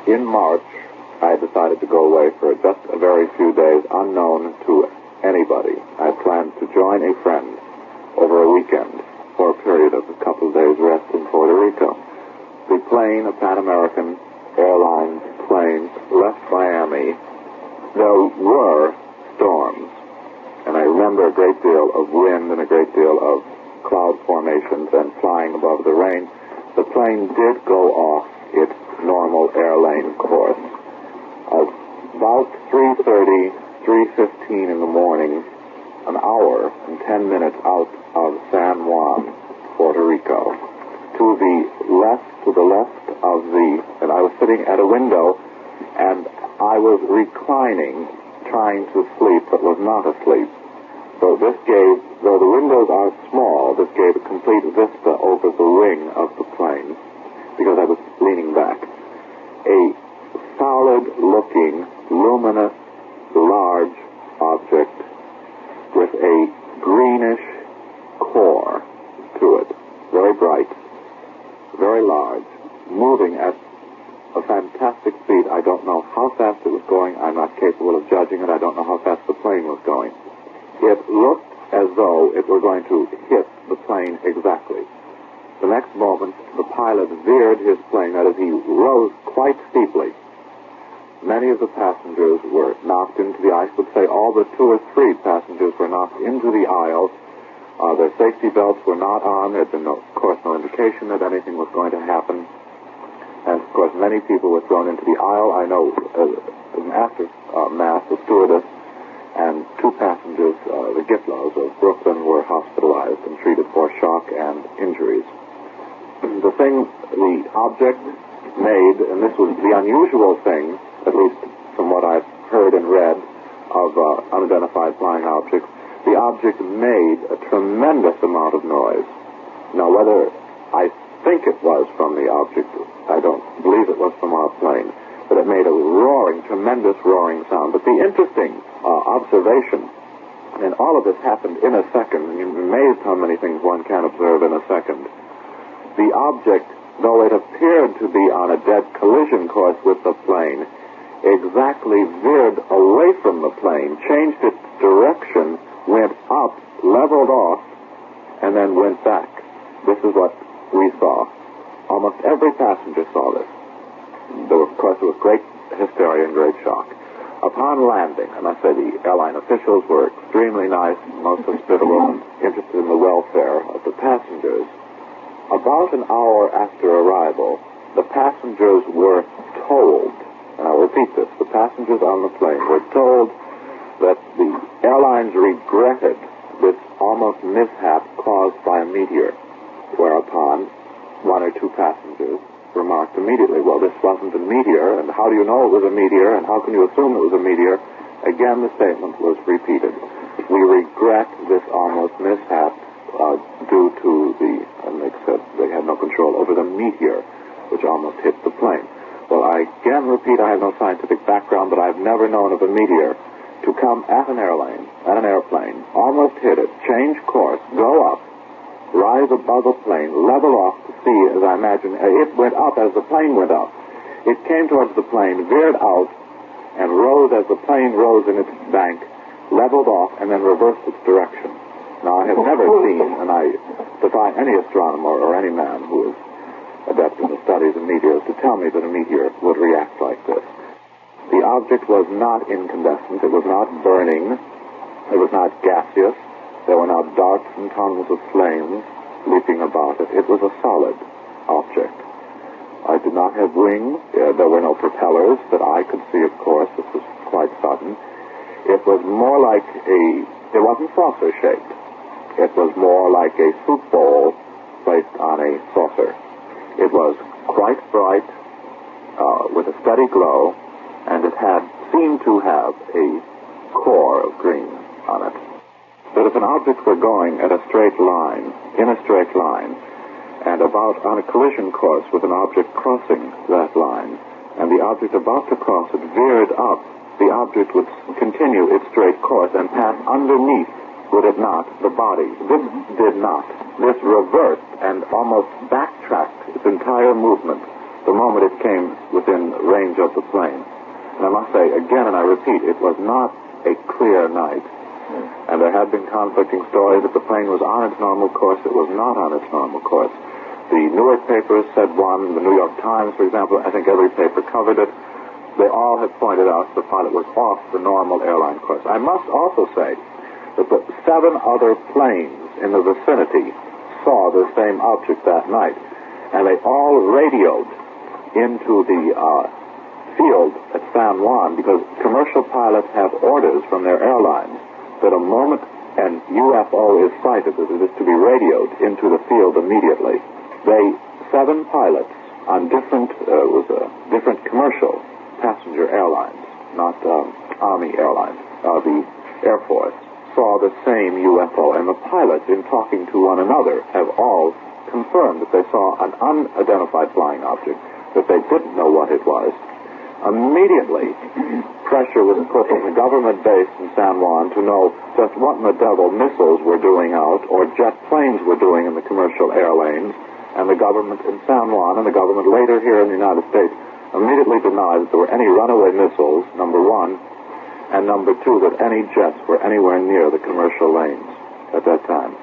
in March, I decided to go away for just a very few days, unknown to anybody. I planned to join a friend over a weekend for a period of a couple of days rest in Puerto Rico. The plane, a Pan American Airlines plane, left Miami. There were storms, and I remember a great deal of wind and a great deal of cloud formations and flying above the rain. The plane did go off its normal airlane course. About 3:30, 3:15 in the morning, an hour and 10 minutes out of San Juan, Puerto Rico. To the left of and I was sitting at a window, and I was reclining, trying to sleep, but was not asleep. So this gave, though the windows are small, this gave a complete vista over the wing of the plane, because I was leaning back. A solid-looking, luminous, large object with a greenish core to it, very bright, very large, moving at a fantastic speed. I don't know how fast it was going. I'm not capable of judging it. I don't know how fast the plane was going. It looked as though it were going to hit the plane exactly. The next moment, the pilot veered his plane, that is, he rose quite steeply. Many of the passengers were knocked into the aisle. I would say all but 2 or 3 passengers were knocked into the aisle. Their safety belts were not on. There had been, of course, no indication that anything was going to happen. And, of course, many people were thrown into the aisle. I know as an aftermath, the stewardess and 2 passengers, the Gitlows of Brooklyn, were hospitalized and treated for shock and injuries. The object made, and this was the unusual thing, at least from what I've heard and read of unidentified flying objects, the object made a tremendous amount of noise. Now, whether I think it was from the object, I don't believe it was from our plane, but it made a tremendous roaring sound. But the interesting observation, and all of this happened in a second, and you're amazed how many things one can observe in a second. The object, though it appeared to be on a dead collision course with the plane, exactly veered away from the plane, changed its direction, went up, leveled off, and then went back. This is what we saw. Almost every passenger saw this. Of course, there was great hysteria and great shock. Upon landing, and I say the airline officials were extremely nice, most hospitable, and interested in the welfare of the passengers. About an hour after arrival, the passengers were told, and I'll repeat this, the passengers on the plane were told that the airlines regretted this almost mishap caused by a meteor, whereupon 1 or 2 passengers remarked immediately, well, this wasn't a meteor, and how do you know it was a meteor, and how can you assume it was a meteor? Again, the statement was repeated. We regret this almost mishap due to and they said they had no control over the meteor, which almost hit the plane. Well, I again repeat, I have no scientific background, but I've never known of a meteor to come at an airplane, almost hit it, change course, go up, rise above the plane, level off to see, as I imagine, it went up as the plane went up. It came towards the plane, veered out, and rose as the plane rose in its bank, leveled off, and then reversed its direction. Now, I have never seen, and I defy any astronomer or any man who is adept in the studies of meteors to tell me that a meteor would react like this. The object was not incandescent. It was not burning. It was not gaseous. There were not darts and tongues of flames leaping about it. It was a solid object. I did not have wings. There were no propellers that I could see, of course. This was quite sudden. It was more like it wasn't saucer-shaped. It was more like a soup bowl placed on a saucer. It was quite bright, with a steady glow, and it seemed to have a core of green on it. But if an object were going at a straight line, in a straight line, and about on a collision course with an object crossing that line, and the object about to cross it veered up, the object would continue its straight course and pass underneath, would it not, the body. This did not. This reversed and almost backtracked its entire movement the moment it came within range of the plane. And I must say, again, and I repeat, it was not a clear night. And there had been conflicting stories that the plane was on its normal course. It was not on its normal course. The Newark papers said one. The New York Times, for example, I think every paper covered it. They all had pointed out the pilot was off the normal airline course. I must also say that the 7 other planes in the vicinity saw the same object that night. And they all radioed into the field at San Juan, because commercial pilots have orders from their airlines that a moment an UFO is sighted, that it is to be radioed into the field immediately. 7 pilots on different commercial passenger airlines, not Army airlines, the Air Force, saw the same UFO. And the pilots, in talking to one another, have all confirmed that they saw an unidentified flying object, that they didn't know what it was. Immediately, pressure was put on the government base in San Juan to know just what in the devil missiles were doing out, or jet planes were doing in the commercial air lanes. And the government in San Juan, and the government later here in the United States, immediately denied that there were any runaway missiles, number one, and number two, that any jets were anywhere near the commercial lanes at that time.